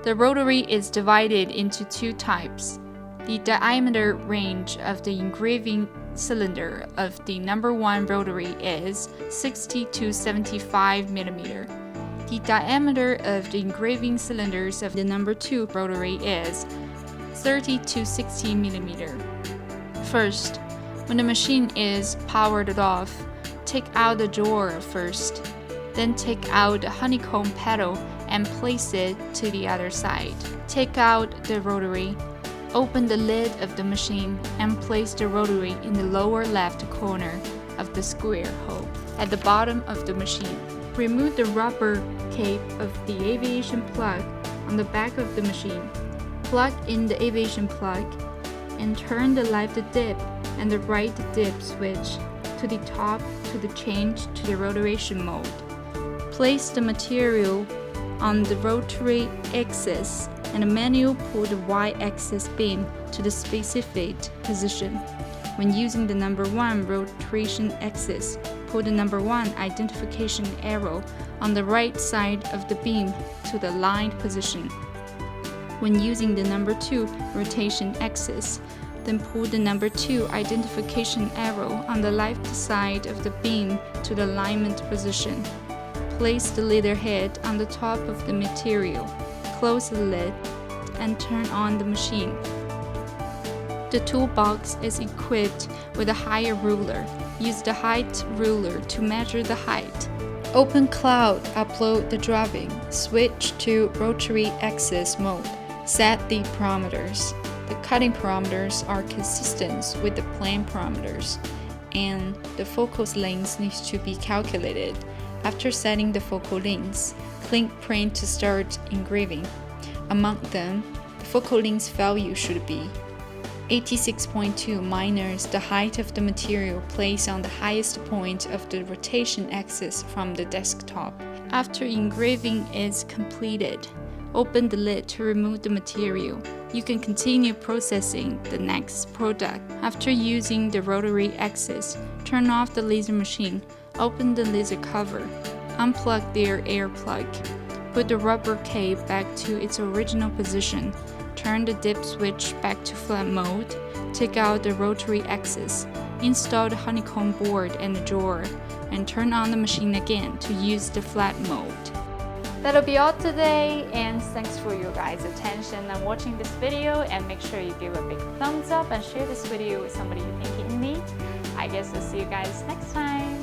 The rotary is divided into two types. The diameter range of the engraving cylinder of the number 1 rotary is 60 to 75 mm. The diameter of the engraving cylinders of the number 2 rotary is 30 to 60 mm. First, when the machine is powered off, take out the drawer first. Then take out the honeycomb pedal and place it to the other side. Take out the rotary. Open the lid of the machine and place the rotary in the lower left corner of the square hole at the bottom of the machine. Remove the rubber cape of the aviation plug on the back of the machine. Plug in the aviation plug and turn the left dip and the right dip switch to the top to change to the rotation mode. Place the material on the rotary axis and manually pull the y-axis beam to the specified position. When using the number 1 rotation axis, pull the number 1 identification arrow on the right side of the beam to the aligned position. When using the number 2 rotation axis, then pull the number 2 identification arrow on the left side of the beam to the alignment position. Place the leader head on the top of the material, close the lid, and turn on the machine. The toolbox is equipped with a higher ruler. Use the height ruler to measure the height. Open Cloud, upload the drawing, switch to rotary axis mode. Set the parameters. The cutting parameters are consistent with the plane parameters, and the focal length needs to be calculated. After setting the focal lengths, click Print to start engraving. Among them, the focal length value should be 86.2 minus the height of the material placed on the highest point of the rotation axis from the desktop. After engraving is completed, open the lid to remove the material. You can continue processing the next product. After using the rotary axis, turn off the laser machine. Open the laser cover. Unplug the air plug. Put the rubber cape back to its original position. Turn the dip switch back to flat mode. Take out the rotary axis. Install the honeycomb board and the drawer, and turn on the machine again to use the flat mode. That'll be all today, and thanks for your guys' attention and watching this video, and make sure you give a big thumbs up and share this video with somebody you think in need. I guess I'll see you guys next time.